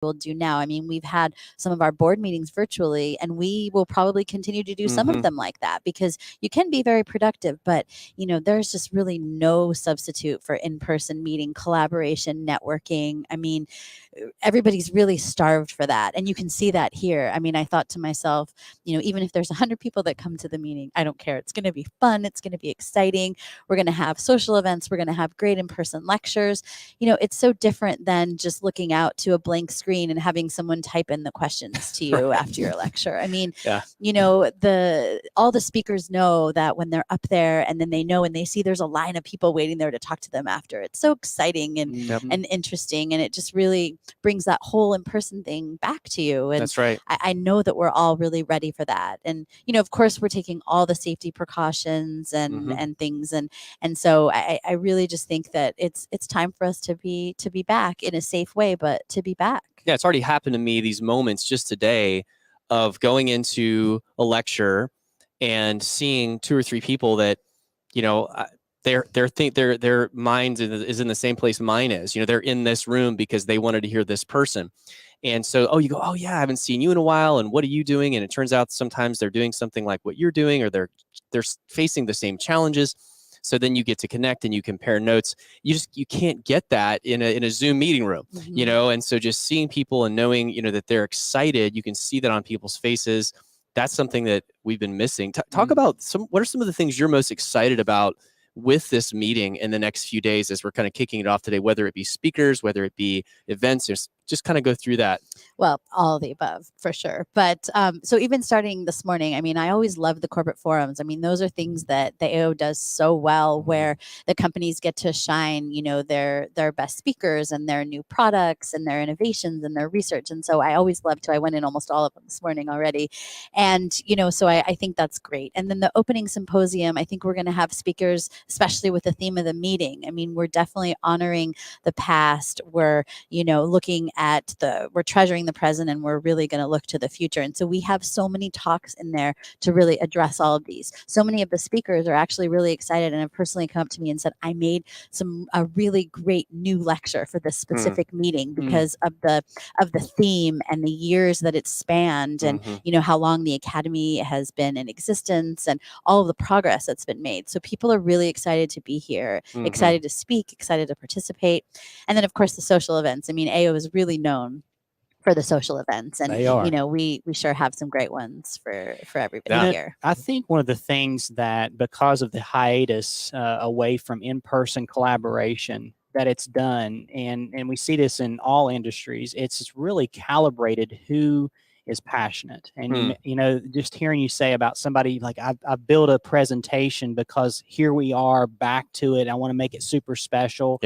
will do now. I mean, we've had some of our board meetings virtually, and we will probably continue to do some of them like that, because you can be very productive, but there's just really no substitute for in-person meeting, collaboration, networking. I mean, everybody's really starved for that, and you can see that here. I mean, I thought to myself, even if there's 100 people that come to the meeting, I don't care. It's going to be fun. It's going to be exciting. We're going to have social events. We're going to have great in-person lectures. It's so different than just looking out to a blank screen and having someone type in the questions to you after your lecture. I mean, all the speakers know that when they're up there, and then they know and they see there's a line of people waiting there to talk to them after. It's so exciting and interesting, and it just really brings that whole in-person thing back to you. And that's right. I know that we're all really ready for that. And of course, we're taking all the safety precautions and things, and so I really just think that it's time for us to be back in a safe way, but to be back. Yeah, it's already happened to me, these moments just today of going into a lecture and seeing 2 or 3 people that, their mind is in the same place mine is. They're in this room because they wanted to hear this person. And so, you go, oh yeah, I haven't seen you in a while. And what are you doing? And it turns out sometimes they're doing something like what you're doing, or they're facing the same challenges. So then you get to connect and you compare notes. You can't get that in a Zoom meeting room, and so just seeing people and knowing, that they're excited, you can see that on people's faces. That's something that we've been missing. Talk about what are some of the things you're most excited about with this meeting in the next few days as we're kind of kicking it off today, whether it be speakers, whether it be events, just kind of go through that. Well, all of the above for sure. But so even starting this morning, I mean, I always love the corporate forums. I mean, those are things that the AO does so well, where the companies get to shine, their best speakers and their new products and their innovations and their research. And so I always love to. I went in almost all of them this morning already. And, so I think that's great. And then the opening symposium, I think we're going to have speakers, especially with the theme of the meeting. I mean, we're definitely honoring the past. We're, looking at we're treasuring the present, and we're really going to look to the future. And so we have so many talks in there to really address all of these. So many of the speakers are actually really excited and have personally come up to me and said, I made a really great new lecture for this specific meeting because of the theme and the years that it's spanned, and how long the Academy has been in existence, and all of the progress that's been made. So people are really excited to be here, excited to speak, excited to participate. And then of course the social events. I mean, AO is really known for the social events, and we sure have some great ones for everybody here. I think one of the things that, because of the hiatus away from in-person collaboration that it's done, and we see this in all industries, it's really calibrated who is passionate. And just hearing you say about somebody like, I've built a presentation because here we are back to it, I want to make it super special.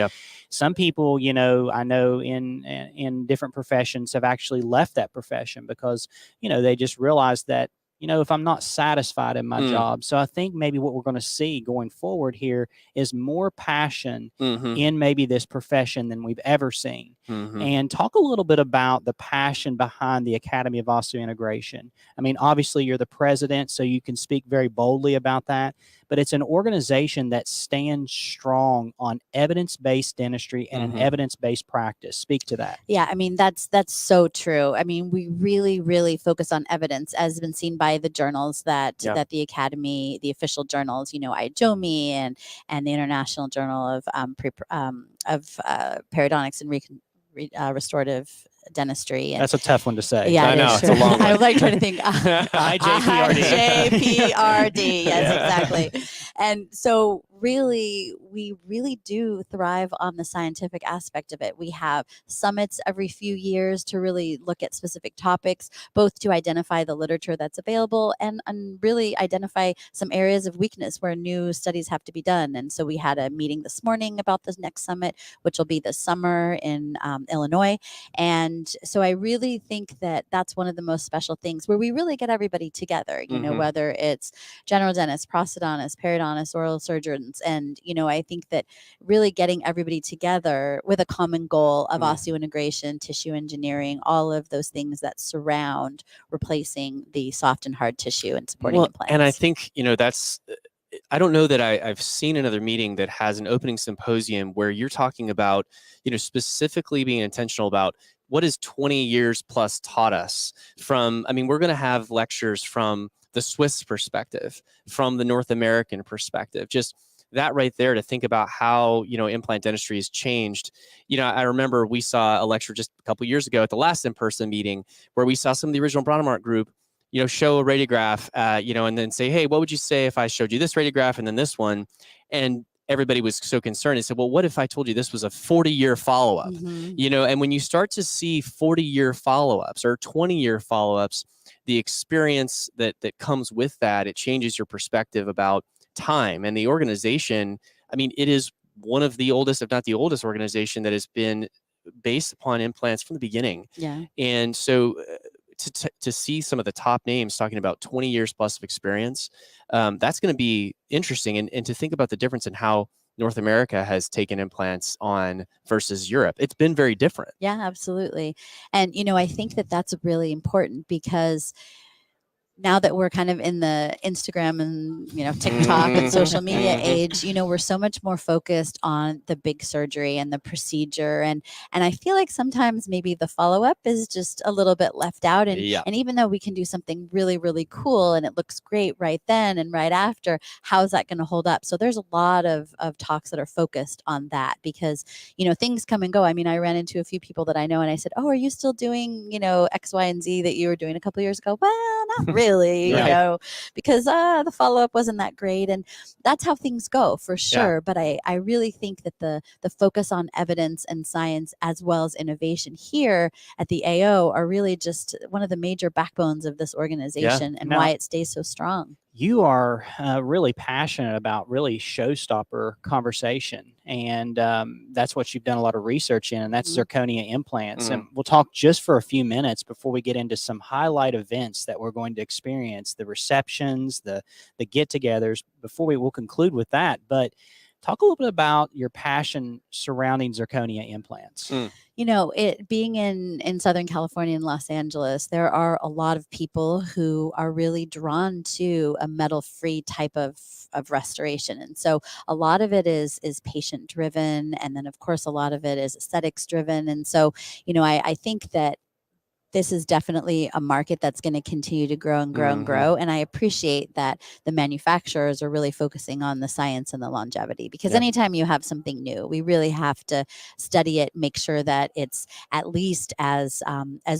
Some people, I know in different professions have actually left that profession because they just realized that if I'm not satisfied in my job. So I think maybe what we're going to see going forward here is more passion in maybe this profession than we've ever seen. And talk a little bit about the passion behind the Academy of Osseointegration. I mean, obviously you're the president, so you can speak very boldly about that, but it's an organization that stands strong on evidence-based dentistry and an evidence-based practice. Speak to that. Yeah, I mean, that's so true. I mean, we really, really focus on evidence, as has been seen by the journals that the Academy, the official journals, IJOMI and the International Journal of Periodontics and Restorative Dentistry. And that's a tough one to say. Yeah, I know. It's a long one. I like trying to think. IJPRD. IJPRD. Yes, exactly. And so we really do thrive on the scientific aspect of it. We have summits every few years to really look at specific topics, both to identify the literature that's available and really identify some areas of weakness where new studies have to be done. And so we had a meeting this morning about this next summit, which will be this summer in Illinois. And so I really think that that's one of the most special things, where we really get everybody together, whether it's general dentists, prosthodontists, periodontists, oral surgeons. And, I think that really getting everybody together with a common goal of osseointegration, tissue engineering, all of those things that surround replacing the soft and hard tissue and supporting implants. And I think, I don't know that I've seen another meeting that has an opening symposium where you're talking about, specifically being intentional about what has 20 years plus taught us from, I mean, we're going to have lectures from the Swiss perspective, from the North American perspective, just that right there to think about how, implant dentistry has changed. I remember we saw a lecture just a couple years ago at the last in-person meeting where we saw some of the original Bronnemark group, show a radiograph, and then say, hey, what would you say if I showed you this radiograph and then this one? And everybody was so concerned. They said, well, what if I told you this was a 40-year follow-up? And when you start to see 40-year follow-ups or 20-year follow-ups, the experience that comes with that, it changes your perspective about time. And the organization, I mean, it is one of the oldest, if not the oldest organization that has been based upon implants from the beginning. Yeah. And so to see some of the top names talking about 20 years plus of experience, that's going to be interesting. And to think about the difference in how North America has taken implants on versus Europe, it's been very different. Yeah, absolutely. And, I think that that's really important because now that we're kind of in the Instagram and, TikTok and social media age, we're so much more focused on the big surgery and the procedure. And I feel like sometimes maybe the follow-up is just a little bit left out. And even though we can do something really, really cool and it looks great right then and right after, how is that going to hold up? So there's a lot of talks that are focused on that because, things come and go. I mean, I ran into a few people that I know and I said, oh, are you still doing, X, Y, and Z that you were doing a couple years ago? Well, not really. Because the follow-up wasn't that great. And that's how things go for sure. But I really think that the focus on evidence and science as well as innovation here at the AO are really just one of the major backbones of this organization and why it stays so strong. You are really passionate about really showstopper conversation. And that's what you've done a lot of research in, and that's zirconia implants. And we'll talk just for a few minutes before we get into some highlight events that we're going to experience, the receptions, the get-togethers, before we'll conclude with that. But talk a little bit about your passion surrounding zirconia implants. It being in Southern California and Los Angeles, there are a lot of people who are really drawn to a metal-free type of restoration. And so a lot of it is patient driven. And then of course, a lot of it is aesthetics driven. And so, I think that this is definitely a market that's going to continue to grow and grow and grow. And I appreciate that the manufacturers are really focusing on the science and the longevity, because anytime you have something new, we really have to study it, make sure that it's at least as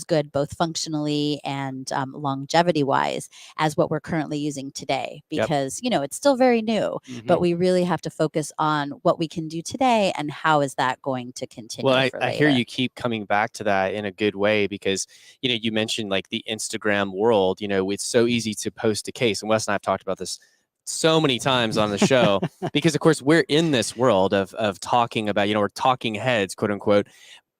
good, both functionally and longevity wise, as what we're currently using today, because, it's still very new, but we really have to focus on what we can do today and how is that going to continue. Well, I hear you keep coming back to that in a good way, because you mentioned like the Instagram world, it's so easy to post a case. And Wes and I have talked about this so many times on the show, because of course we're in this world of talking about, we're talking heads, quote unquote.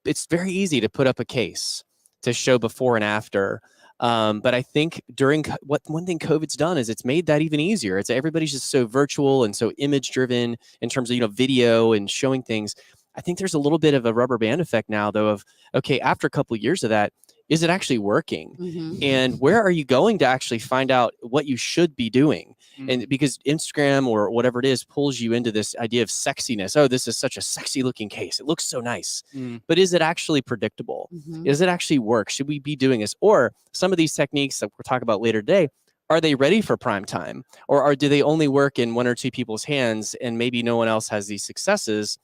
It's very easy to put up a case to show before and after. But I think one thing COVID's done is it's made that even easier. Everybody's just so virtual and so image driven in terms of, video and showing things. I think there's a little bit of a rubber band effect now, though, of, okay, after a couple of years of that, is it actually working? And where are you going to actually find out what you should be doing? And because Instagram or whatever it is pulls you into this idea of sexiness. Oh, this is such a sexy looking case. It looks so nice. But is it actually predictable? Does it actually work? Should we be doing this? Or some of these techniques that we'll talk about later today, are they ready for prime time? Or do they only work in one or two people's hands and maybe no one else has these successes?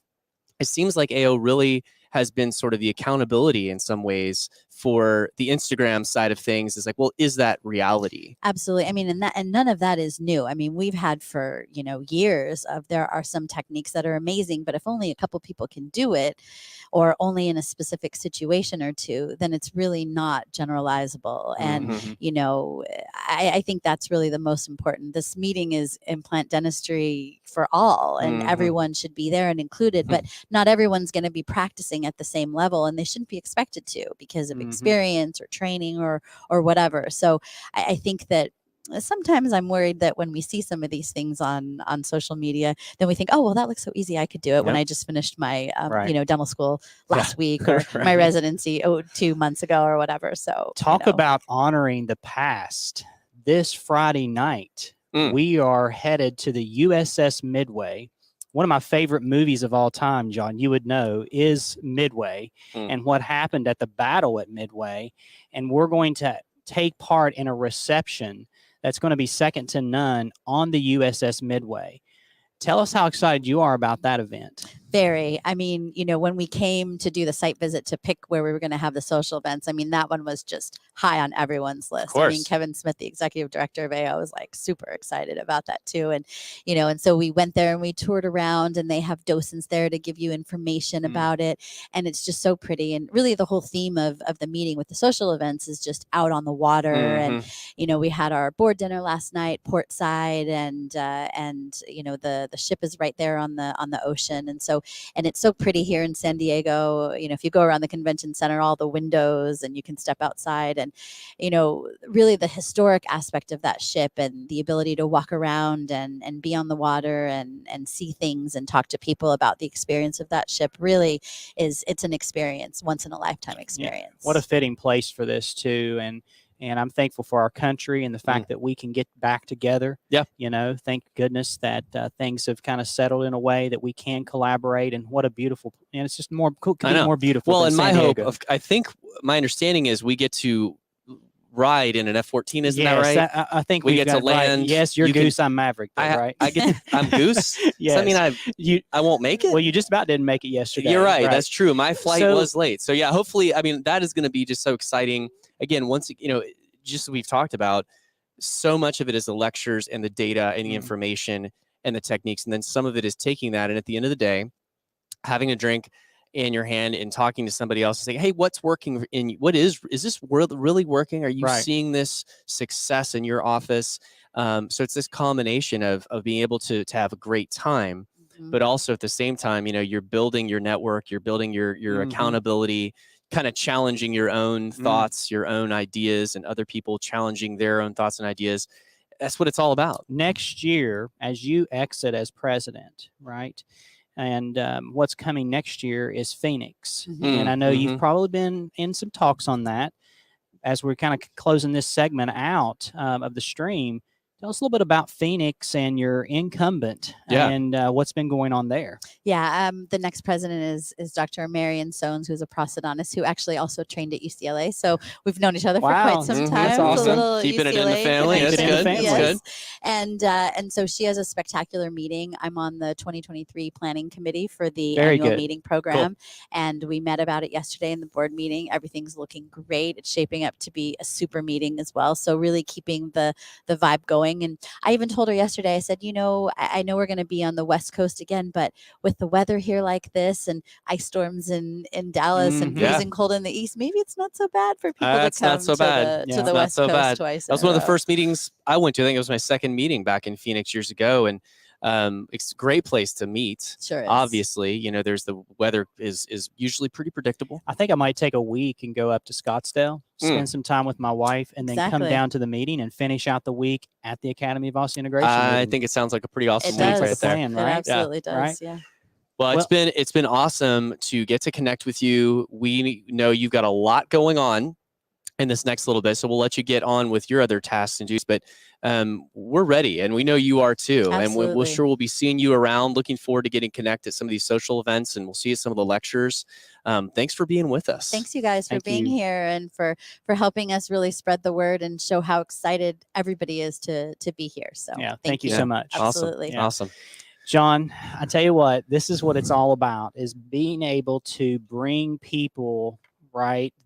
It seems like AO really has been sort of the accountability in some ways for the Instagram side of things. Is like, well, is that reality? Absolutely. I mean, and none of that is new. I mean, we've had for, years of, there are some techniques that are amazing, but if only a couple people can do it, or only in a specific situation or two, then it's really not generalizable. And, I think that's really the most important. This meeting is implant dentistry for all, and everyone should be there and included, but not everyone's going to be practicing at the same level, and they shouldn't be expected to because of experience or training or whatever. So I think that sometimes I'm worried that when we see some of these things on social media, then we think, oh, well, that looks so easy. I could do it when I just finished my, dental school last week, or my residency 2 months ago or whatever. So talk about honoring the past. This Friday night, we are headed to the USS Midway one of my favorite movies of all time, John, you would know, is Midway, and what happened at the battle at Midway. And we're going to take part in a reception that's going to be second to none on the USS Midway. Tell us how excited you are about that event. Very. I mean, you know, when we came to do the site visit to pick where we were going to have the social events, I mean, that one was just high on everyone's list. I mean, Kevin Smith, the executive director of AO, was like super excited about that too. And, you know, and so we went there and we toured around, and they have docents there to give you information about it. And it's just so pretty. And really the whole theme of the meeting with the social events is just out on the water. And, you know, we had our board dinner last night, port side, and you know, the ship is right there on the ocean. And so, and it's so pretty here in San Diego. You know, if you go around the convention center, all the windows, and you can step outside, and, you know, really the historic aspect of that ship and the ability to walk around and be on the water and see things and talk to people about the experience of that ship really it's an experience, once in a lifetime experience. Yeah. What a fitting place for this too. And I'm thankful for our country and the fact that we can get back together. Yeah. You know, thank goodness that things have kind of settled in a way that we can collaborate. And what a beautiful, and it's just more beautiful. Well, than and San my Diego. hope, I think my understanding is we get to ride in an F-14. Isn't that Yes, right? I think we get to land. Right. Yes, you're Goose, I'm Maverick, though, right? I'm Goose. Yes. So, I mean, I won't make it. Well, you just about didn't make it yesterday. You're right. That's true. My flight was late. So yeah, hopefully, I mean, that is going to be just so exciting. Again, once, you know, just as we've talked about, so much of it is the lectures and the data and the information and the techniques. And then some of it is taking that, and at the end of the day, having a drink in your hand and talking to somebody else and saying, hey, what's working is this really working? Are you seeing this success in your office? So it's this combination of being able to have a great time, but also at the same time, you know, you're building your network, you're building your accountability, kind of challenging your own thoughts, your own ideas, and other people challenging their own thoughts and ideas. That's what it's all about. Next year, as you exit as president, right? And what's coming next year is Phoenix. And I know you've probably been in some talks on that. As we're kind of closing this segment out of the stream, tell us a little bit about Phoenix and your incumbent and what's been going on there. Yeah, the next president is Dr. Marion Soanes, who's a prosthodontist who actually also trained at UCLA. So we've known each other for quite some time. That's awesome. Keeping it in the family. That's good. Yes. And so she has a spectacular meeting. I'm on the 2023 planning committee for the annual meeting program. Cool. And we met about it yesterday in the board meeting. Everything's looking great. It's shaping up to be a super meeting as well. So really keeping the vibe going. And I even told her yesterday, I said, you know, I know we're going to be on the West Coast again, but with the weather here like this and ice storms in Dallas and freezing cold in the East, maybe it's not so bad for people to come to the West Coast twice. That was one of the first meetings I went to. I think it was my second meeting back in Phoenix years ago. And it's a great place to meet. Sure is. Obviously, you know, there's the weather is usually pretty predictable. I think I might take a week and go up to Scottsdale, spend some time with my wife, and then come down to the meeting and finish out the week at the Academy of Osteointegration. I think it sounds like a pretty awesome week right there. Plan, right? It absolutely does. Yeah. Well, it's been awesome to get to connect with you. We know you've got a lot going on in this next little bit, so we'll let you get on with your other tasks and duties, but we're ready, and we know you are too. Absolutely. And we'll be seeing you around. Looking forward to getting connected at some of these social events, and we'll see you at some of the lectures. Thanks for being with us. Thanks you guys for being here and for helping us really spread the word and show how excited everybody is to be here. So yeah, thank you so much. Absolutely. Awesome. John, I tell you what, this is what it's all about, is being able to bring people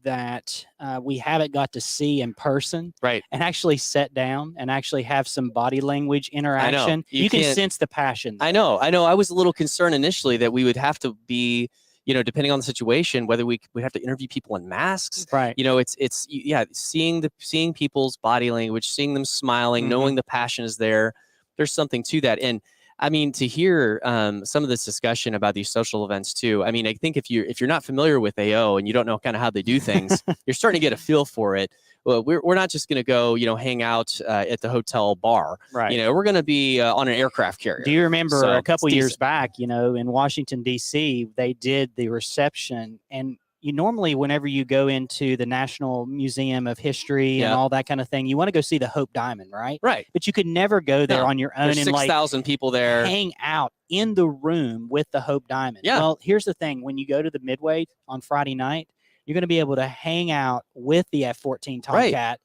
that we haven't got to see in person, and actually sit down and actually have some body language interaction. You can sense the passion. I know. I was a little concerned initially that we would have to be, you know, depending on the situation, whether we'd have to interview people in masks. Right. You know, it's seeing people's body language, seeing them smiling, knowing the passion is there. There's something to that. And I mean, to hear some of this discussion about these social events too. I mean, I think if you're not familiar with AO and you don't know kind of how they do things, you're starting to get a feel for it. Well, we're not just going to go, you know, hang out at the hotel bar. Right. You know, we're going to be on an aircraft carrier. Do you remember a couple years back, you know, in Washington, D.C., they did the reception, and you normally, whenever you go into the National Museum of History and all that kind of thing, you want to go see the Hope Diamond, right? Right. But you could never go there on your own. There's 6,000 people there. Hang out in the room with the Hope Diamond. Yeah. Well, here's the thing. When you go to the Midway on Friday night, you're going to be able to hang out with the F-14 Tomcat,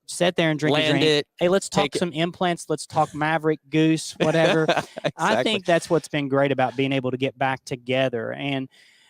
sit there and drink a Land drink. it. Hey, let's talk take some implants. Let's talk Maverick, Goose, whatever. Exactly. I think that's what's been great about being able to get back together. And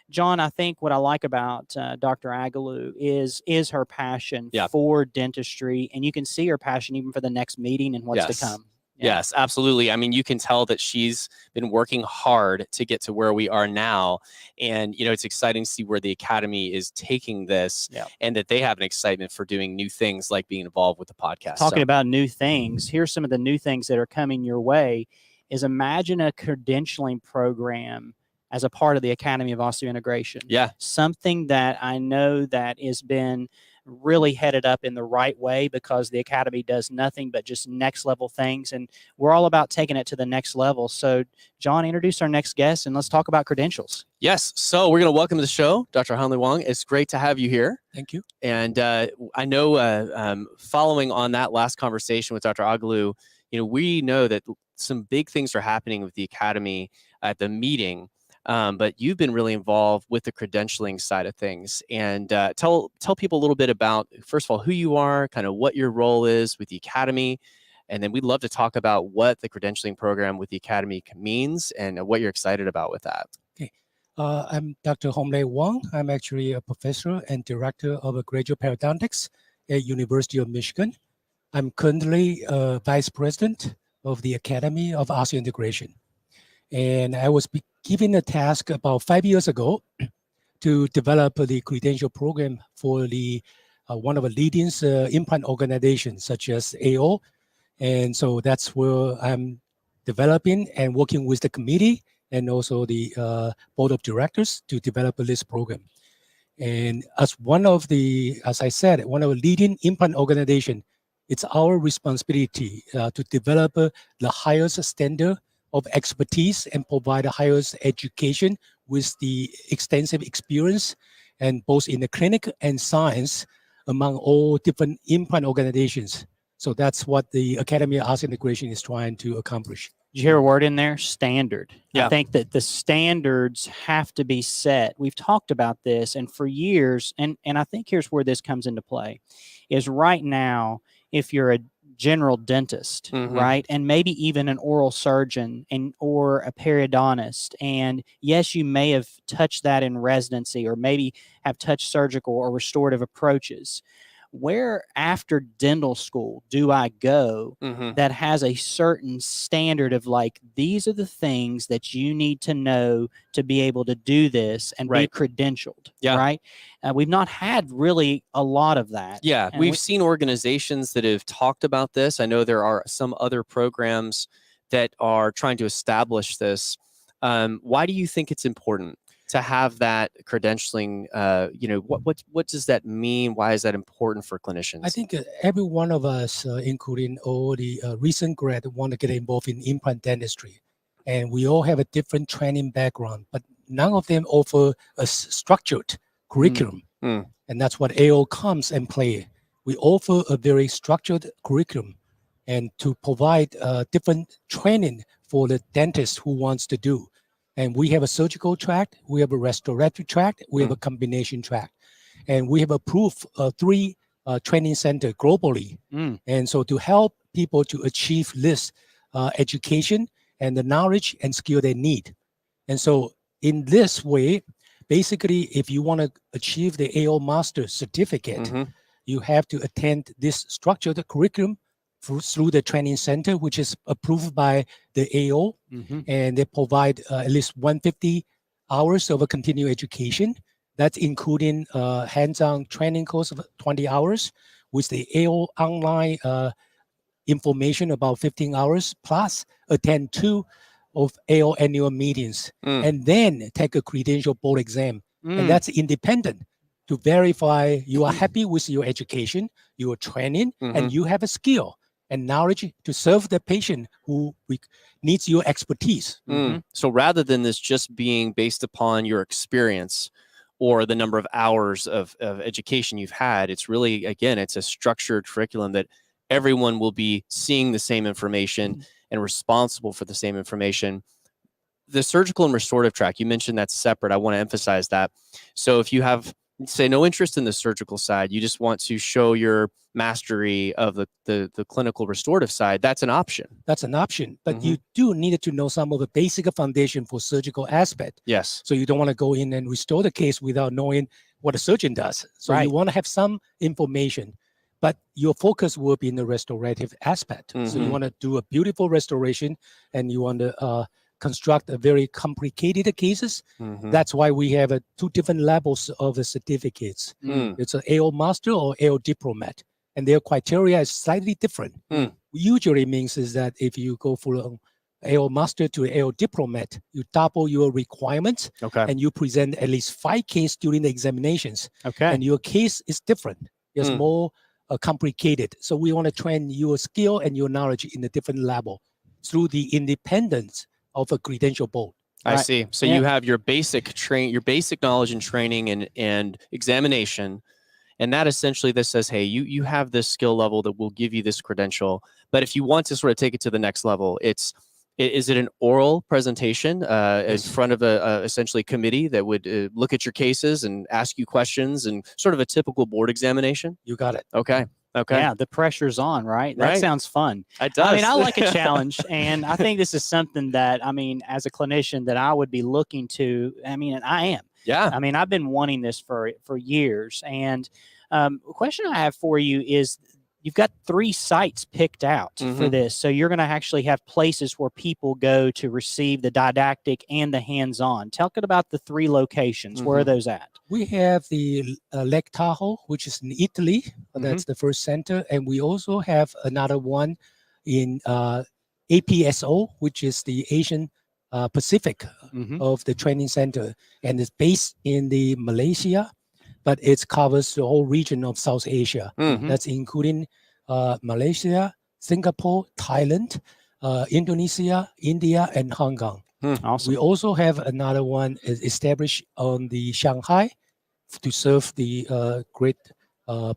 John, I think what I like about Dr. Aghaloo is her passion for dentistry, and you can see her passion even for the next meeting and what's to come. Yeah. Yes, absolutely. I mean, you can tell that she's been working hard to get to where we are now. And, you know, it's exciting to see where the Academy is taking this and that they have an excitement for doing new things like being involved with the podcast. Talking about new things, here's some of the new things that are coming your way is imagine a credentialing program as a part of the Academy of Osseointegration. Yeah. Something that I know that has been really headed up in the right way because the Academy does nothing but just next level things. And we're all about taking it to the next level. So John, introduce our next guest and let's talk about credentials. Yes. So we're going to welcome to the show, Dr. Hanley Wong. It's great to have you here. Thank you. And I know following on that last conversation with Dr. Aghaloo, you know, we know that some big things are happening with the Academy at the meeting. But you've been really involved with the credentialing side of things. And tell people a little bit about, first of all, who you are, kind of what your role is with the Academy. And then we'd love to talk about what the credentialing program with the Academy means and what you're excited about with that. Okay. I'm Dr. Hom-Lay Wang. I'm actually a professor and director of graduate periodontics at University of Michigan. I'm currently vice president of the Academy of Osseointegration. And I was given a task about 5 years ago to develop the credential program for the one of the leading implant organizations such as AO. And so that's where I'm developing and working with the committee and also the board of directors to develop this program. And as one of the, as I said, one of the leading implant organization, it's our responsibility to develop the highest standard of expertise and provide the highest education with the extensive experience and both in the clinic and science among all different implant organizations. So that's what the Academy of Osseointegration is trying to accomplish. Did you hear a word in there? Standard. Yeah. I think that the standards have to be set. We've talked about this and for years, and I think here's where this comes into play, is right now, if you're a general dentist, right? And maybe even an oral surgeon or a periodontist. And yes, you may have touched that in residency or maybe have touched surgical or restorative approaches. Where after dental school do I go that has a certain standard of like, these are the things that you need to know to be able to do this and be credentialed, right? We've not had really a lot of that. Yeah, we've seen organizations that have talked about this. I know there are some other programs that are trying to establish this. Why do you think it's important to have that credentialing? You know, what does that mean? Why is that important for clinicians? I think every one of us, including all the recent grad, want to get involved in implant dentistry. And we all have a different training background, but none of them offer a structured curriculum. And that's what AO comes and play. We offer a very structured curriculum and to provide different training for the dentist who wants to do. And we have a surgical track, we have a restorative track, we have a combination track. And we have approved 3 training centers globally. And so to help people to achieve this education and the knowledge and skill they need. And so in this way, basically, if you want to achieve the AO Master Certificate, you have to attend this structured curriculum through the training center, which is approved by the AO, and they provide at least 150 hours of a continuing education. That's including hands-on training course of 20 hours with the AO online information about 15 hours, plus attend 2 of AO annual meetings, and then take a credential board exam. And that's independent to verify you are happy with your education, your training, and you have a skill and knowledge to serve the patient who needs your expertise. So rather than this just being based upon your experience or the number of hours of education you've had, it's really, again, it's a structured curriculum that everyone will be seeing the same information and responsible for the same information the surgical and restorative track, you mentioned that's separate. I want to emphasize that. So if you have, say, no interest in the surgical side, you just want to show your mastery of the clinical restorative side, that's an option. That's an option, but you do need to know some of the basic foundation for surgical aspect. Yes. So you don't want to go in and restore the case without knowing what a surgeon does. So you want to have some information, but your focus will be in the restorative aspect. So you want to do a beautiful restoration, and you want to construct a very complicated cases. That's why we have two different levels of the certificates. It's an AO Master or AO Diplomat, and their criteria is slightly different. Usually means is that if you go from AO Master to AO Diplomat, you double your requirements, and you present at least 5 cases during the examinations. And your case is different. It's more complicated. So we want to train your skill and your knowledge in a different level through the independence of a credential board. I see. So you have your basic knowledge and training and examination, and that essentially this says, hey, you have this skill level that will give you this credential. But if you want to sort of take it to the next level, is it an oral presentation in front of a essentially committee that would look at your cases and ask you questions, and sort of a typical board examination? You got it. Okay. Yeah, the pressure's on, right? That sounds fun. It does. I mean, I like a challenge, and I think this is something that, I mean, as a clinician, that I would be looking to. I mean, and I am. Yeah. I mean, I've been wanting this for years. And a question I have for you is, you've got 3 sites picked out for this. So you're going to actually have places where people go to receive the didactic and the hands-on. Tell us about the 3 locations. Where are those at? We have the Lake Tahoe, which is in Italy. That's the first center. And we also have another one in APSO, which is the Asian Pacific of the training center. And it's based in the Malaysia, but it covers the whole region of South Asia. That's including Malaysia, Singapore, Thailand, Indonesia, India, and Hong Kong. Awesome. We also have another one established on the Shanghai to serve the great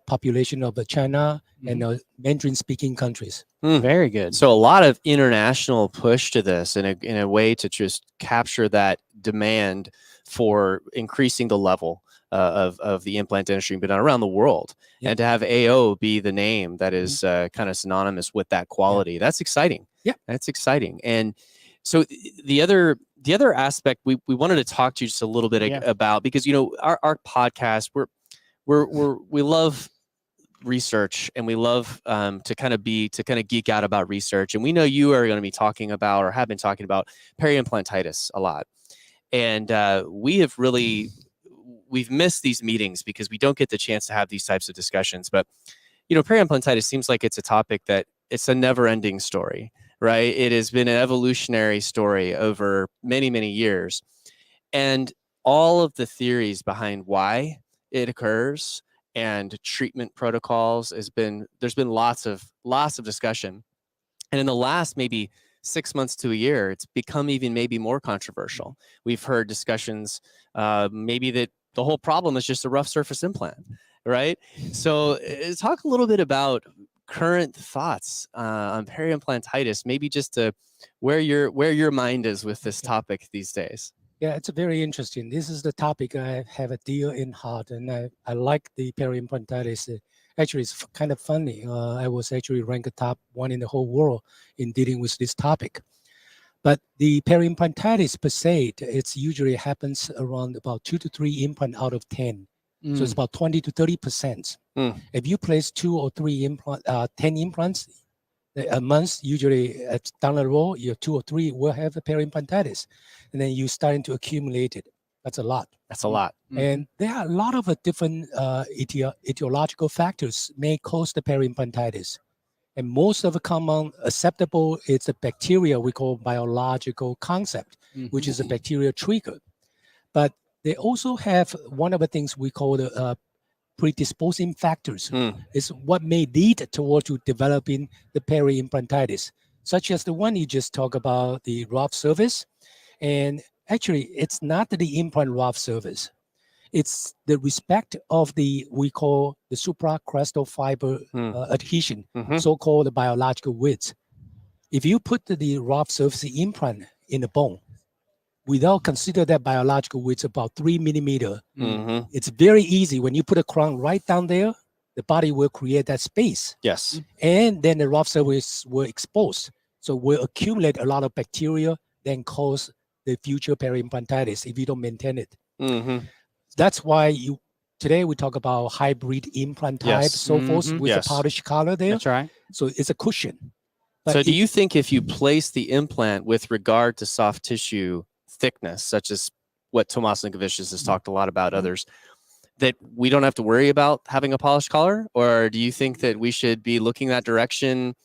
population of China and Mandarin-speaking countries. Very good. So a lot of international push to this in a way to just capture that demand for increasing the level of the implant dentistry, but around the world, and to have AO be the name that is kind of synonymous with that quality. That's exciting. Yeah, that's exciting. And so the other aspect we wanted to talk to you just a little bit about, because our podcast, we love research, and we love to kind of geek out about research, and we know you are going to be talking about, or have been talking about, peri-implantitis a lot, and we've missed these meetings because we don't get the chance to have these types of discussions. But peri-implantitis seems like it's a topic that it's a never-ending story, right? It has been an evolutionary story over many, many years, and all of the theories behind why it occurs and treatment protocols there's been lots of discussion. And in the last maybe 6 months to a year, it's become even maybe more controversial. We've heard discussions maybe that the whole problem is just a rough surface implant, right? So talk a little bit about current thoughts on peri-implantitis, maybe just to where your mind is with this topic these days. Yeah, it's very interesting. This is the topic I have a dear in heart, and I like the peri-implantitis. Actually, it's kind of funny. I was actually ranked top 1 in the whole world in dealing with this topic. But the peri-implantitis per se, it usually happens around about 2 to 3 implants out of 10. So it's about 20 to 30%. If you place 2 or 3 10 implants a month, usually down the road, your 2 or 3 will have a peri-implantitis, and then you're starting to accumulate it. That's a lot. That's a lot. And there are a lot of different etiological factors may cause the peri-implantitis. And most of the common acceptable is a bacteria we call biological concept, which is a bacterial trigger. But they also have one of the things we call the predisposing factors. Is what may lead toward to developing the peri-implantitis, such as the one you just talked about, the rough surface. And actually, it's not the implant rough surface. It's the respect of we call the supracrystal fiber adhesion, so-called the biological width. If you put the rough surface implant in the bone, without consider that biological width about 3 millimeter, Mhm. it's very easy. When you put a crown right down there, the body will create that space. Yes. And then the rough surface will expose. So will accumulate a lot of bacteria, then cause the future peri-implantitis if you don't maintain it. Mhm. That's why today we talk about hybrid implant type, Yes. so forth, with Yes. a polished color there. That's right. So it's a cushion. But So do you think if you place the implant with regard to soft tissue thickness, such as what Tomas Linkovicius has talked a lot about, others, that we don't have to worry about having a polished collar? Or do you think that we should be looking that direction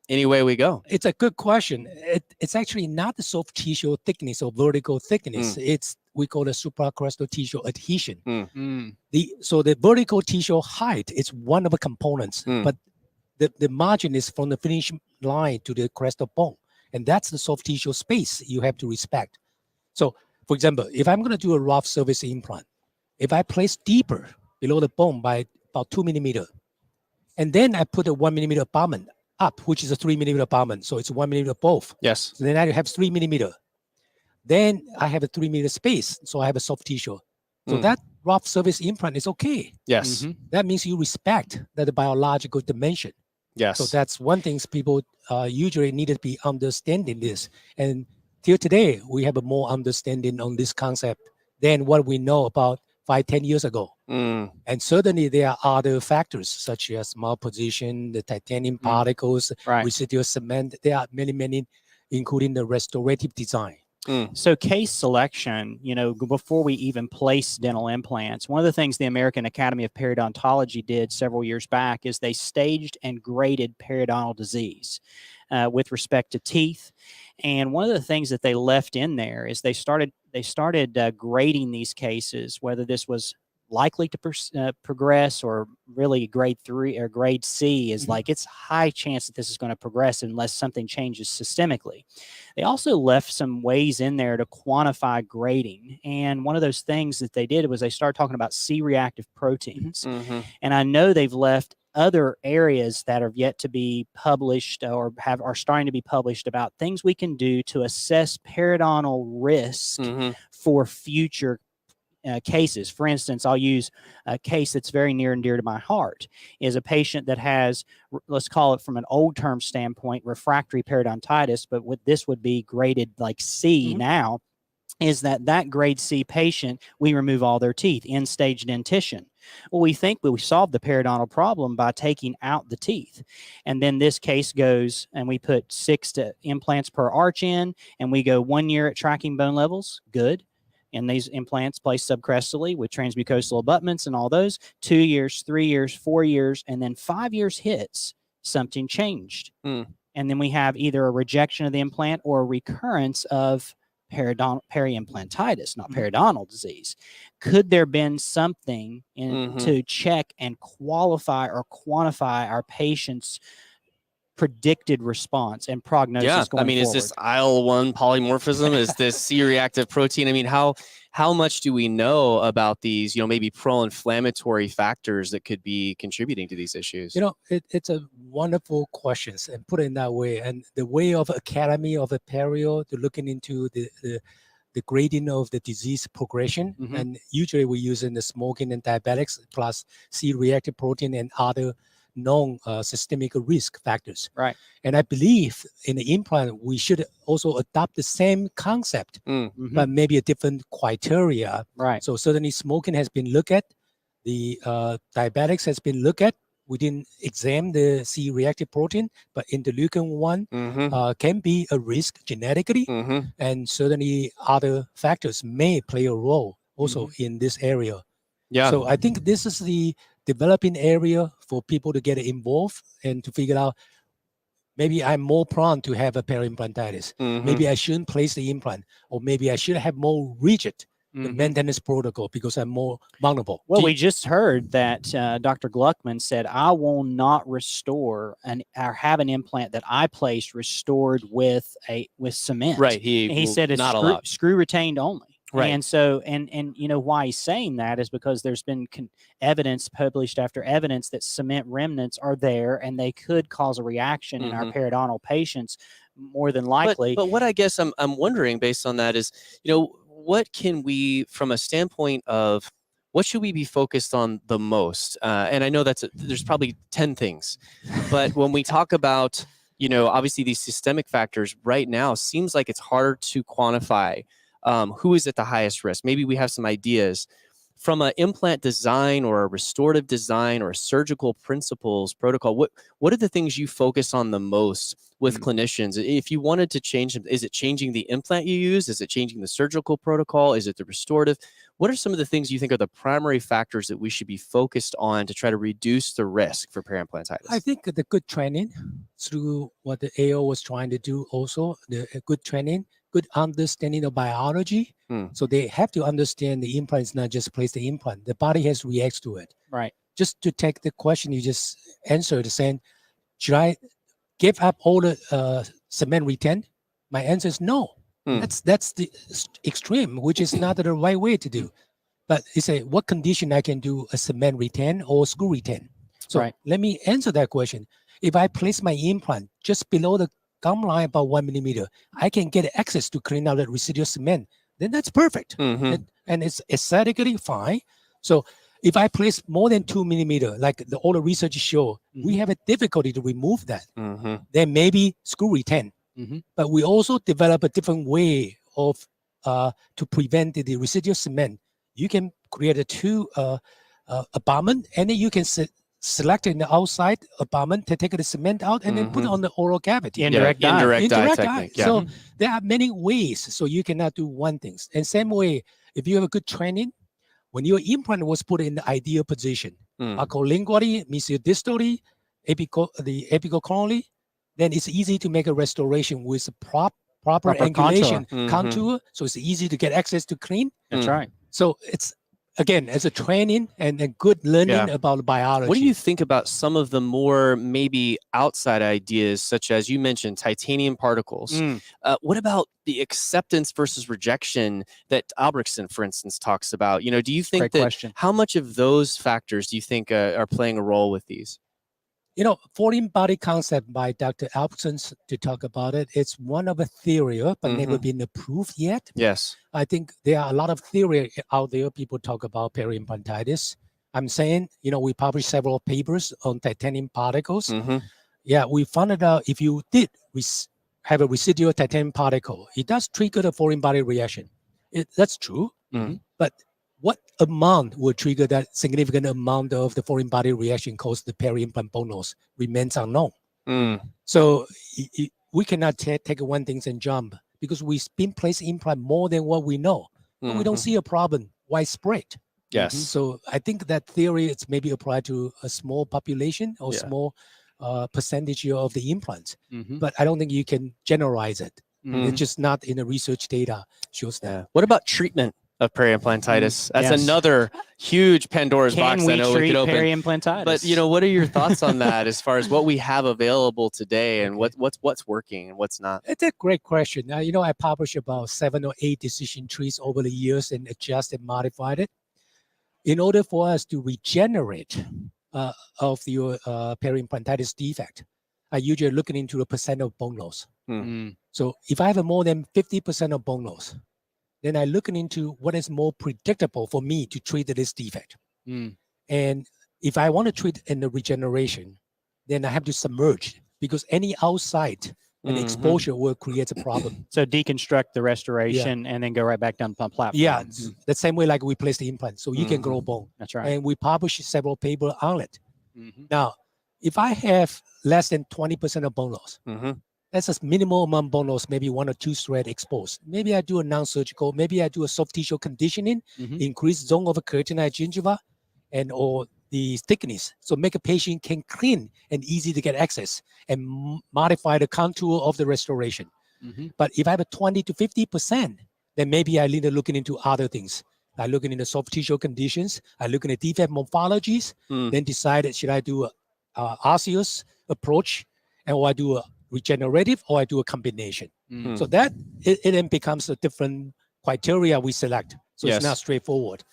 any way we go? It's a good question. It's actually not the soft tissue thickness or vertical thickness. It's we call the supracrystal tissue adhesion. So the vertical tissue height is one of the components, but the margin is from the finish line to the crestal bone, and that's the soft tissue space you have to respect. So, for example, if I'm going to do a rough surface implant, if I place deeper below the bone by about 2 millimeter, and then I put a 1 millimeter abutment up, which is a 3 millimeter abutment, so it's 1 millimeter both. Yes. So then I have 3 millimeter. Then I have a 3 millimeter space, so I have a soft tissue. So that rough surface implant is okay. Yes. That means you respect that the biological dimension. Yes. So that's one thing people usually need to be understanding this. And till today, we have a more understanding on this concept than what we know about 5-10 years ago. And certainly there are other factors such as malposition, the titanium particles, residual cement. There are many, including the restorative design. So case selection, before we even place dental implants, one of the things the American Academy of Periodontology did several years back is they staged and graded periodontal disease with respect to teeth. And one of the things that they left in there is they started grading these cases, whether this was likely to progress or really grade 3 or grade C is like it's high chance that this is going to progress unless something changes systemically. They also left some ways in there to quantify grading. And one of those things that they did was they started talking about C-reactive proteins. And I know they've left other areas that are yet to be published or are starting to be published about things we can do to assess periodontal risk for future cases. For instance, I'll use a case that's very near and dear to my heart is a patient that has, let's call it from an old term standpoint, refractory periodontitis, but what this would be graded like C now, is that grade C patient, we remove all their teeth, end stage dentition. Well, we think we solved the periodontal problem by taking out the teeth. And then this case goes and we put 6 implants per arch in, and we go 1 year at tracking bone levels, good. And these implants placed subcrestally with transmucosal abutments and all those, 2 years, 3 years, 4 years, and then 5 years hits, something changed. And then we have either a rejection of the implant or a recurrence of peri-implantitis, not periodontal disease. Could there been something to check and qualify or quantify our patient's predicted response and prognosis going forward? Is this IL-1 polymorphism? Is this C-reactive protein? I mean, how much do we know about these, maybe pro-inflammatory factors that could be contributing to these issues? It's a wonderful question, and put it in that way. And the way of Academy of the Perio to looking into the grading of the disease progression, and usually we use in the smoking and diabetics plus C-reactive protein and other known systemic risk factors. Right. And I believe in the implant, we should also adopt the same concept, but maybe a different criteria. Right. So certainly smoking has been looked at. The diabetics has been looked at. We didn't examine the C-reactive protein, but interleukin-1 can be a risk genetically. And certainly other factors may play a role also in this area. Yeah. So I think this is the developing area for people to get involved and to figure out maybe I'm more prone to have a peri-implantitis. Maybe I shouldn't place the implant, or maybe I should have more rigid the maintenance protocol because I'm more vulnerable. Well, we just heard that Dr. Gluckman said, I will not restore or have an implant that I placed restored with cement. Right. He said it's not allowed. screw retained only. Right. And so, and you know why he's saying that is because there's been evidence published after evidence that cement remnants are there and they could cause a reaction in our periodontal patients more than likely. But what I guess I'm wondering based on that is, you know, what can we, from a standpoint of what should we be focused on the most? And I know there's probably 10 things, but when we talk about, you know, obviously these systemic factors right now, seems like it's harder to quantify who is at the highest risk. Maybe we have some ideas from an implant design or a restorative design or a surgical principles protocol. What are the things you focus on the most with clinicians? If you wanted to change them, is it changing the implant you use? Is it changing the surgical protocol? Is it the restorative? What are some of the things you think are the primary factors that we should be focused on to try to reduce the risk for peri-implantitis? I think the good training through what the AO was trying to do also, the good training, good understanding of biology. So they have to understand the implant is not just place the implant. The body has to react to it. Right. Just to take the question you just answered, saying, should I give up all the cement retain? My answer is no. That's the extreme, which is not the right way to do. But it's what condition I can do a cement retain or screw retain. So let me answer that question. If I place my implant just below the gum line about 1 millimeter, I can get access to clean out the residual cement. Then that's perfect. And it's aesthetically fine. So if I place more than 2 millimeter, like all the research show, we have a difficulty to remove that. Then maybe screw retain. But we also develop a different way of to prevent the residual cement. You can create a two abutment, and then you can select in the outside abutment to take the cement out and then put it on the oral cavity. Indirect dye technique. Yeah. So there are many ways. So you cannot do one thing. And same way, if you have a good training, when your implant was put in the ideal position, acolingually, mesiodistally, the apical coronally, then it's easy to make a restoration with proper angulation, contour. So it's easy to get access to clean. That's right. So it's, again, as a training and a good learning about biology. What do you think about some of the more maybe outside ideas, such as you mentioned titanium particles? What about the acceptance versus rejection that Albrechtsen, for instance, talks about? You know, do you think how much of those factors do you think are playing a role with these? You know, foreign body concept by Dr. Albrechtsen to talk about it. It's one of a theory, but never been approved yet. Yes. I think there are a lot of theory out there. People talk about peri-implantitis. I'm saying, you know, we published several papers on titanium particles. Yeah, we found it out if you did have a residual titanium particle, it does trigger the foreign body reaction. That's true. But what amount will trigger that significant amount of the foreign body reaction caused the peri-implant bone loss remains unknown. So we cannot take one thing and jump because we've been placing implant more than what we know. But we don't see a problem widespread. Yes. So I think that theory is maybe applied to a small population or small percentage of the implants. But I don't think you can generalize it. It's just not in the research data shows that. What about treatment of peri-implantitis? That's another huge Pandora's box. I know we could open. Peri-implantitis? But you know, what are your thoughts on that as far as what we have available today and what's working and what's not? It's a great question. You know, I published about 7 or 8 decision trees over the years and adjusted, modified it. In order for us to regenerate of your peri-implantitis defect, I usually looking into the percent of bone loss. So if I have more than 50% of bone loss, then I looking into what is more predictable for me to treat this defect. And if I want to treat in the regeneration, then I have to submerge because any outside and exposure will create a problem. So deconstruct the restoration and then go right back down the platform. Yeah, the same way like we place the implant. So you can grow bone. That's right. And we published several papers on it. Now, if I have less than 20% of bone loss, that's a minimal amount of bone loss, maybe 1 or 2 thread exposed. Maybe I do a non-surgical, maybe I do a soft tissue conditioning, increase zone of keratinized gingiva and or the thickness. So make a patient can clean and easy to get access and modify the contour of the restoration. But if I have a 20 to 50%, then maybe I need to look into other things. I looking into soft tissue conditions, I looking at defect morphologies, then decide should I do a osseous approach or I do a regenerative or I do a combination. So that it then becomes a different criteria we select. So Yes. it's not straightforward.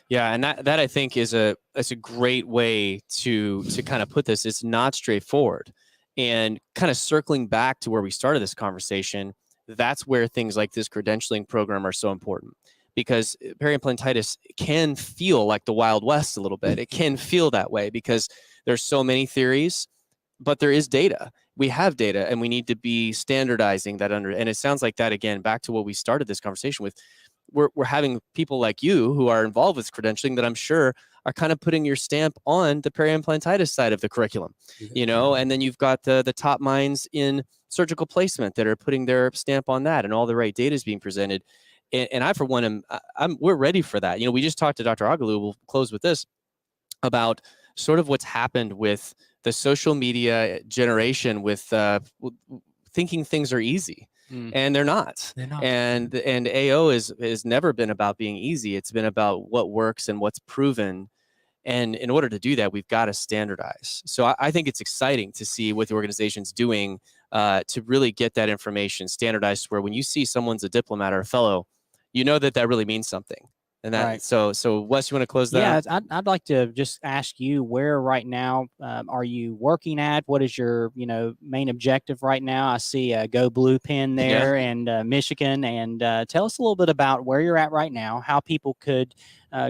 Yeah, and that I think is a great way to kind of put this. It's not straightforward, and kind of circling back to where we started this conversation. That's where things like this credentialing program are so important, because peri-implantitis can feel like the Wild West a little bit. It can feel that way because there's so many theories, but there is data. We have data, and we need to be standardizing that under. And it sounds like that again, back to what we started this conversation with. We're having people like you who are involved with credentialing that I'm sure are kind of putting your stamp on the peri-implantitis side of the curriculum, you know, and then you've got the top minds in surgical placement that are putting their stamp on that, and all the right data is being presented. And I, for one, we're ready for that. You know, we just talked to Dr. Aghaloo, we'll close with this, about sort of what's happened with the social media generation with thinking things are easy. And they're not. And AO has never been about being easy. It's been about what works and what's proven. And in order to do that, we've got to standardize. So I think it's exciting to see what the organization's doing to really get that information standardized, where when you see someone's a diplomat or a fellow, you know that really means something. And that, Right. so Wes, you want to close that? Yeah, I'd like to just ask you, where right now are you working at? What is your main objective right now? I see a Go Blue pen there, and Michigan, and tell us a little bit about where you're at right now, how people could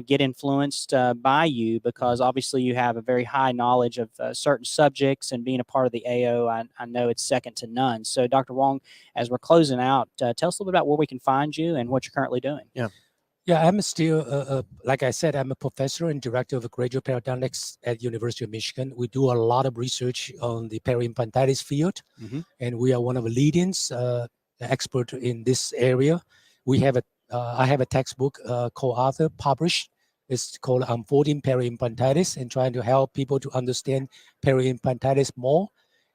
get influenced by you, because obviously you have a very high knowledge of certain subjects, and being a part of the AO, I know it's second to none. So Dr. Wong, as we're closing out, tell us a little bit about where we can find you and what you're currently doing. Yeah, I'm still, like I said, I'm a professor and director of graduate periodontics at University of Michigan. We do a lot of research on the peri-implantitis field, and we are one of the leading experts in this area. We have I have a textbook co-author published. It's called Unfolding Peri-Implantitis, and trying to help people to understand peri-implantitis more.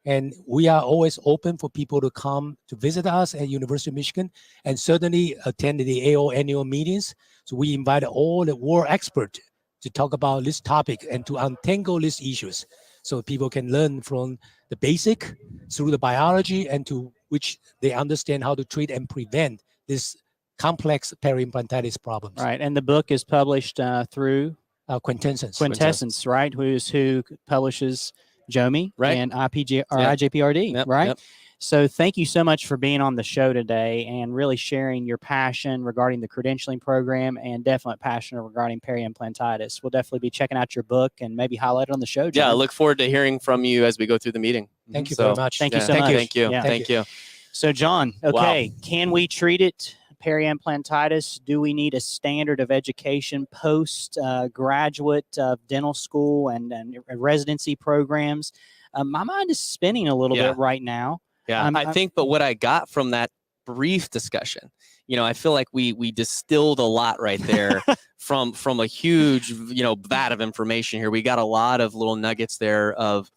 And we are always open for people to come to visit us at University of Michigan, and certainly attend the AO annual meetings. So we invite all the world experts to talk about this topic and to untangle these issues, so people can learn from the basic through the biology, and to which they understand how to treat and prevent this complex peri-implantitis problems. Right, and the book is published through Quintessence, right? Who publishes Jomi, right, and IJPRD, right? Yep. So thank you so much for being on the show today and really sharing your passion regarding the credentialing program, and definite passion regarding peri-implantitis. We'll definitely be checking out your book and maybe highlight it on the show, John. Yeah, I look forward to hearing from you as we go through the meeting. Thank you very much. Thank you so much. Thank you. Yeah. Thank you. So John, okay, can we treat it? Peri-implantitis, do we need a standard of education post graduate dental school and residency programs? My mind is spinning a little bit right now. Yeah, I think, but what I got from that brief discussion, I feel like we distilled a lot right there from a huge, vat of information here. We got a lot of little nuggets there of,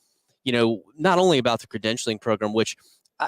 not only about the credentialing program, which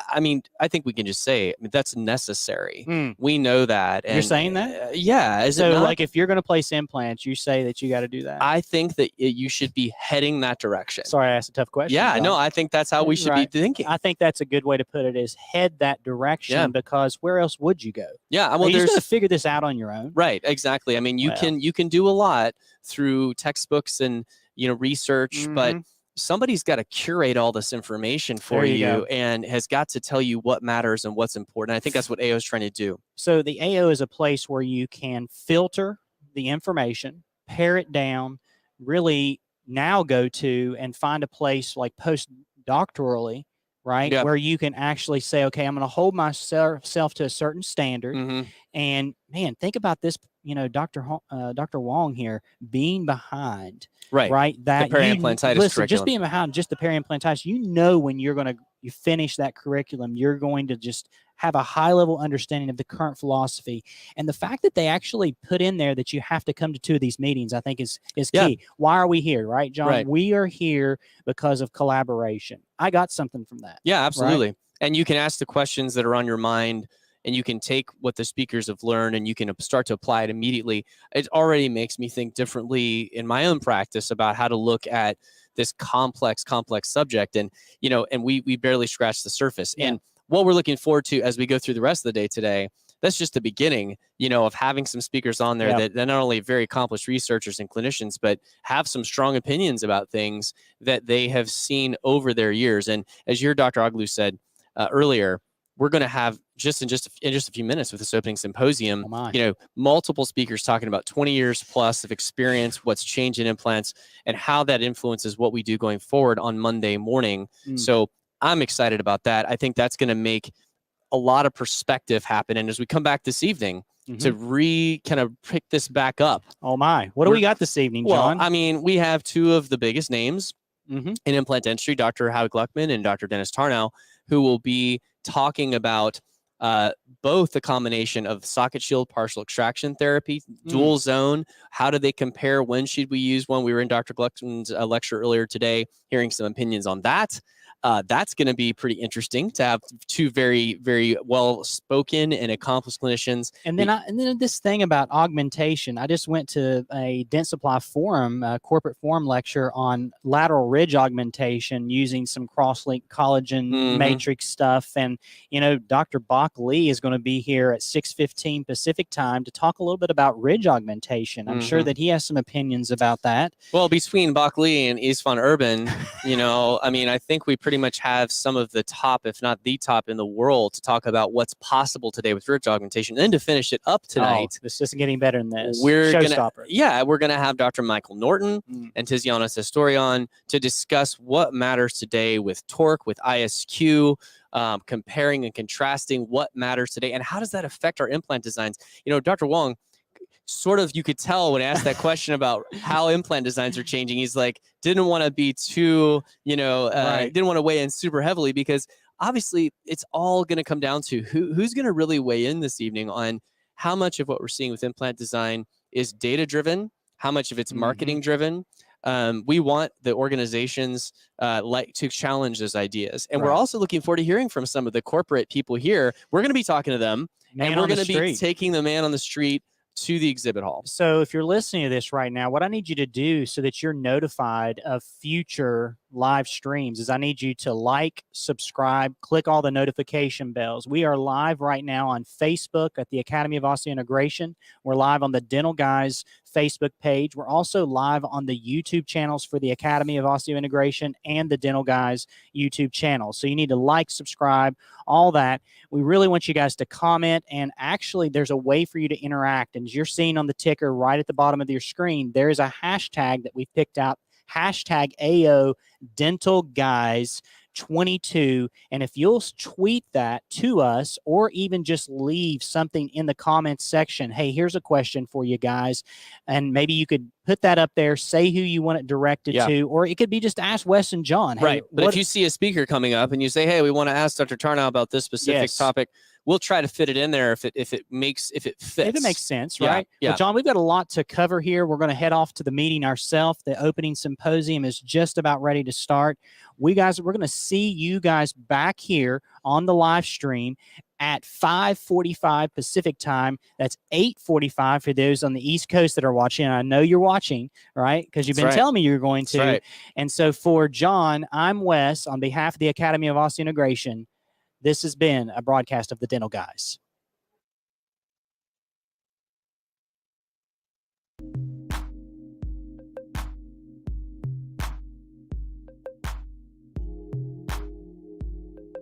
I mean, I think we can just say that's necessary. We know that. And, you're saying that? Yeah. So, like, if you're going to place implants, you say that you got to do that? I think that you should be heading that direction. Sorry, I asked a tough question. Yeah, no, I think that's how we should be thinking. I think that's a good way to put it, is head that direction, because where else would you go? Yeah, well, you're just going to figure this out on your own. Right, exactly. I mean, you can do a lot through textbooks and, research, but somebody's got to curate all this information for you and has got to tell you what matters and what's important. I think that's what AO is trying to do. So the AO is a place where you can filter the information, pare it down, really now go to and find a place like postdoctorally, right? Yep. Where you can actually say, okay, I'm going to hold myself to a certain standard. And man, think about this, Dr. Wong here being behind, right? That the peri-implantitis curriculum. Just being behind just the peri-implantitis, when you're going to finish that curriculum, you're going to just have a high level understanding of the current philosophy. And the fact that they actually put in there that you have to come to 2 of these meetings, I think is key. Why are we here, right, John? Right. We are here because of collaboration. I got something from that. Yeah, absolutely. Right? And you can ask the questions that are on your mind, and you can take what the speakers have learned and you can start to apply it immediately. It already makes me think differently in my own practice about how to look at this complex subject. And, and we barely scratched the surface. And what we're looking forward to as we go through the rest of the day today, that's just the beginning, of having some speakers on there that not only very accomplished researchers and clinicians, but have some strong opinions about things that they have seen over their years. And as your Dr. Aghaloo said earlier, we're going to have in just a few minutes with this opening symposium, multiple speakers talking about 20 years plus of experience, what's changed in implants, and how that influences what we do going forward on Monday morning. So I'm excited about that. I think that's going to make a lot of perspective happen. And as we come back this evening to kind of pick this back up. Oh my, what do we got this evening, John? Well, I mean, we have two of the biggest names in implant dentistry, Dr. Howie Gluckman and Dr. Dennis Tarnow, who will be talking about both the combination of socket shield partial extraction therapy, dual zone. How do they compare? When should we use one? We were in Dr. Gluckman's lecture earlier today, hearing some opinions on that. That's going to be pretty interesting to have two very, very well-spoken and accomplished clinicians. And then this thing about augmentation. I just went to a Dentsply Forum, corporate forum lecture on lateral ridge augmentation using some cross-link collagen matrix stuff. And, Dr. Bach Lee is going to be here at 6:15 Pacific time to talk a little bit about ridge augmentation. I'm sure that he has some opinions about that. Well, between Bach Lee and Istvan Urban, I think we pretty much have some of the top, if not the top in the world, to talk about what's possible today with ridge augmentation. And then to finish it up tonight, this isn't getting better than this. We're going to have Dr. Michael Norton and Tiziana Sestorion to discuss what matters today with torque, with ISQ, comparing and contrasting what matters today, and how does that affect our implant designs. Dr. Wong, sort of, you could tell when I asked that question about how implant designs are changing, he's like, didn't want to be too, didn't want to weigh in super heavily, because obviously it's all going to come down to who's going to really weigh in this evening on how much of what we're seeing with implant design is data driven, how much of it's marketing driven. We want the organizations to challenge those ideas. And we're also looking forward to hearing from some of the corporate people here. We're going to be talking to them, and we're going to be taking the man on the street to the exhibit hall. So if you're listening to this right now, what I need you to do so that you're notified of future live streams is I need you to like, subscribe, click all the notification bells. We are live right now on Facebook at the Academy of Osseointegration. We're live on the Dental Guys Facebook page. We're also live on the YouTube channels for the Academy of Osseointegration and the Dental Guys YouTube channel. So you need to like, subscribe, all that. We really want you guys to comment, and actually there's a way for you to interact. And as you're seeing on the ticker right at the bottom of your screen, there is a hashtag that we've picked out, hashtag AO Dental Guys 22. And if you'll tweet that to us, or even just leave something in the comments section, hey, here's a question for you guys, and maybe you could put that up there, say who you want it directed to, or it could be just ask Wes and John. Hey, but if you see a speaker coming up and you say, hey, we want to ask Dr. Tarnow about this specific topic, we'll try to fit it in there if it fits. If it makes sense, right? Yeah. Well, John, we've got a lot to cover here. We're going to head off to the meeting ourselves. The opening symposium is just about ready to start. We're going to see you guys back here on the live stream at 5:45 Pacific time. That's 8:45 for those on the East Coast that are watching. I know you're watching, right? Because you've been telling me you're going to. And so for John, I'm Wes on behalf of the Academy of Osseointegration. This has been a broadcast of the Dental Guys.